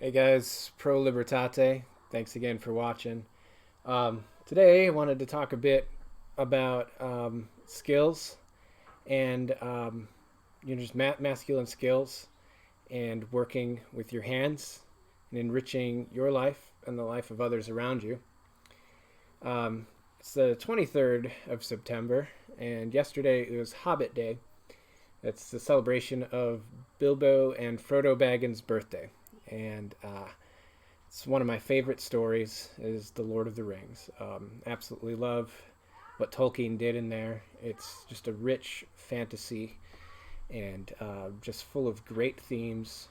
Hey guys, Pro Libertate. Thanks again for watching. Today I wanted to talk a bit about skills and just masculine skills and working with your hands and enriching your life and the life of others around you. It's the 23rd of September, and yesterday it was Hobbit Day. It's the celebration of Bilbo and Frodo Baggins' birthday, and it's one of my favorite stories is The Lord of the Rings. Absolutely love what Tolkien did in there. It's just a rich fantasy and just full of great themes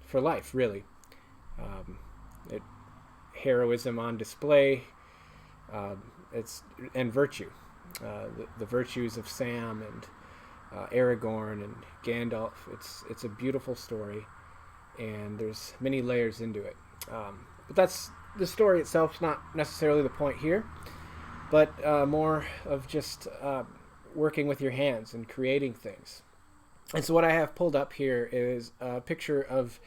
for life, really. Um, it Heroism on display. It's and virtue, the virtues of Sam and Aragorn and Gandalf. It's a beautiful story, and there's many layers into it. But that's the story itself. Not necessarily the point here, but more of just working with your hands and creating things. And so what I have pulled up here is a picture of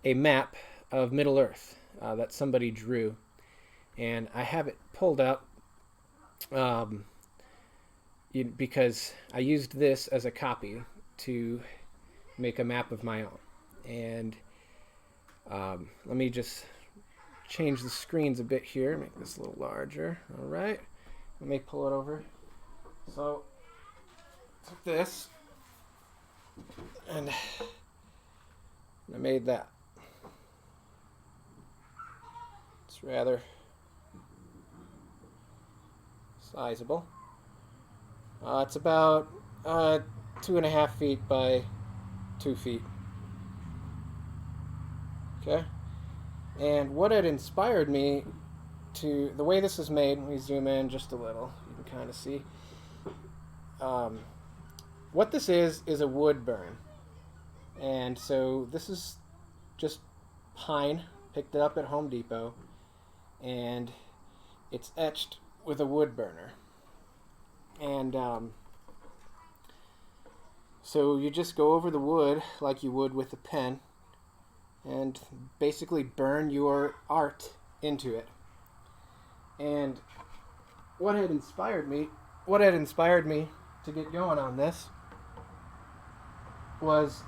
a map of Middle Earth that somebody drew, and I have it pulled up um, because I used this as a copy to make a map of my own. And let me just change the screens a bit here, make this a little larger. All right, let me pull it over. So took this and I made that. It's rather sizable. It's about 2.5 feet by 2 feet. Okay. And what had inspired me to the way this is made, let me zoom in just a little, you can kind of see. What this is a wood burn. And so this is just pine, picked it up at Home Depot, and it's etched with a wood burner. And so you just go over the wood like you would with a pen and basically burn your art into it. And what had inspired me to get going on this was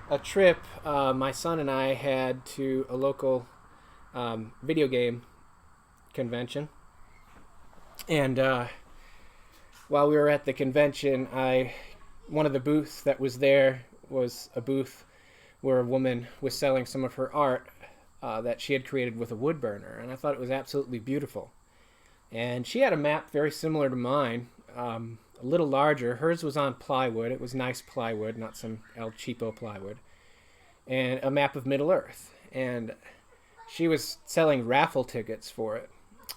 a trip my son and I had to a local video game convention. And while we were at the convention, one of the booths that was there was a booth where a woman was selling some of her art that she had created with a wood burner, and I thought it was absolutely beautiful. And she had a map very similar to mine, a little larger. Hers was on plywood. It was nice plywood, not some El Cheapo plywood, and a map of Middle Earth. And she was selling raffle tickets for it,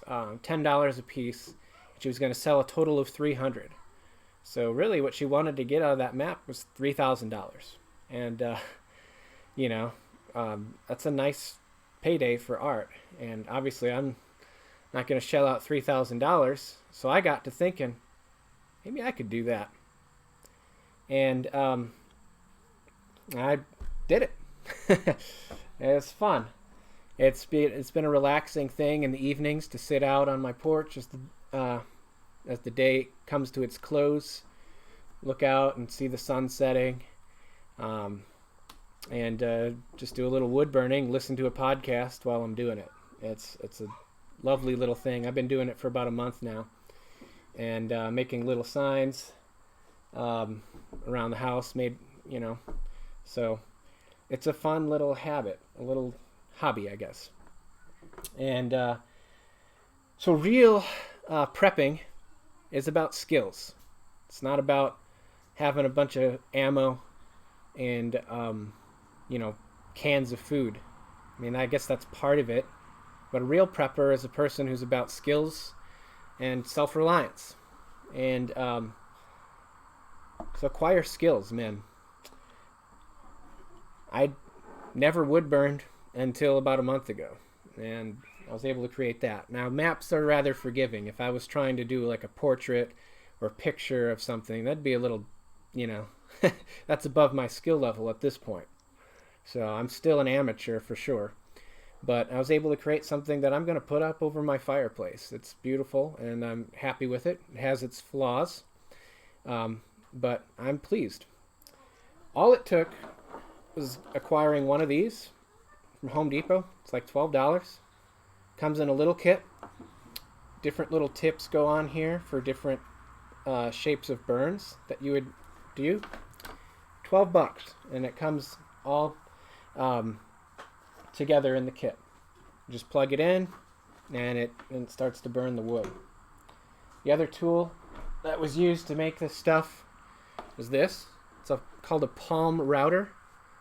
$10 a piece. She was going to sell a total of 300. So really what she wanted to get out of that map was $3,000. And, that's a nice payday for art. And obviously I'm not going to shell out $3,000. So I got to thinking, maybe I could do that. And I did it. It was fun. It's been a relaxing thing in the evenings to sit out on my porch as the day comes to its close, look out and see the sun setting, and just do a little wood burning, listen to a podcast while I'm doing it. It's a lovely little thing. I've been doing it for about a month now, and making little signs around the house. So it's a fun little habit, a little hobby, I guess. And so real prepping is about skills. It's not about having a bunch of ammo and cans of food. I mean, I guess that's part of it, but a real prepper is a person who's about skills and self-reliance. And so acquire skills, man. I never wood burned until about a month ago, and I was able to create that. Now, maps are rather forgiving. If I was trying to do like a portrait or picture of something, that'd be a little, that's above my skill level at this point. So I'm still an amateur for sure. But I was able to create something that I'm going to put up over my fireplace. It's beautiful, and I'm happy with it. It has its flaws, but I'm pleased. All it took was acquiring one of these from Home Depot. It's like $12. Comes in a little kit. Different little tips go on here for different shapes of burns that you would do. $12, and it comes all together in the kit. Just plug it in, and it starts to burn the wood. The other tool that was used to make this stuff was this. It's called a palm router,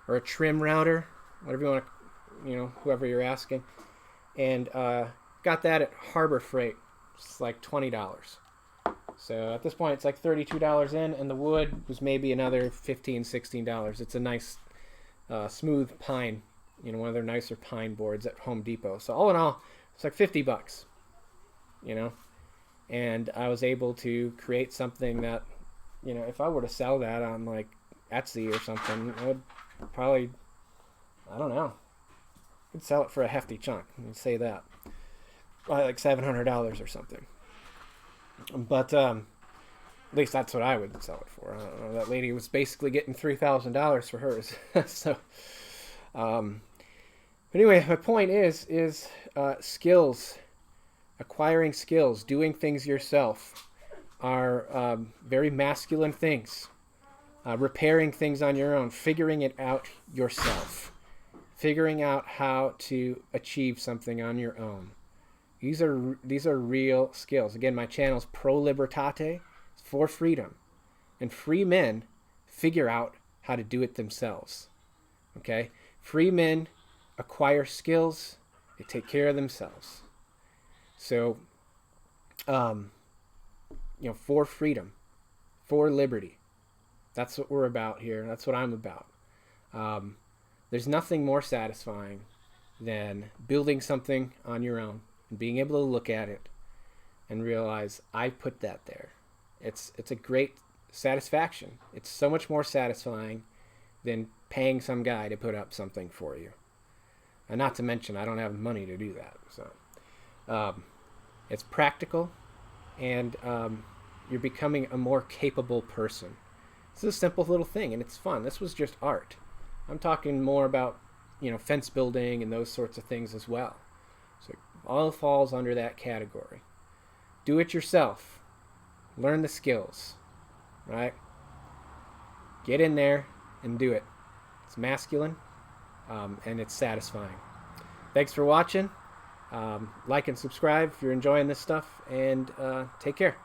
or a trim router, whatever you want to, whoever you're asking. And got that at Harbor Freight. It's like $20. So at this point, it's like $32 in, and the wood was maybe another $15, $16. It's a nice, smooth pine, one of their nicer pine boards at Home Depot. So all in all, it's like $50, And I was able to create something that, if I were to sell that on like Etsy or something, I would probably, I don't know, I'd sell it for a hefty chunk. I'd say that. Probably like $700 or something. But at least that's what I would sell it for. I don't know. That lady was basically getting $3,000 for hers. So, but anyway, my point is skills, acquiring skills, doing things yourself are very masculine things. Repairing things on your own, figuring it out yourself, figuring out how to achieve something on your own. These are real skills. Again, my channel is Pro Libertate, for freedom. And free men figure out how to do it themselves. Okay? Free men acquire skills. They take care of themselves. So, for freedom, for liberty. That's what we're about here. That's what I'm about. There's nothing more satisfying than building something on your own and being able to look at it and realize I put that there. It's a great satisfaction. It's so much more satisfying than paying some guy to put up something for you. And not to mention, I don't have money to do that. So it's practical, and you're becoming a more capable person. It's a simple little thing, and it's fun. This was just art. I'm talking more about, fence building and those sorts of things as well. So it all falls under that category. Do it yourself. Learn the skills, right? Get in there and do it. It's masculine, and it's satisfying. Thanks for watching. Like and subscribe if you're enjoying this stuff, and take care.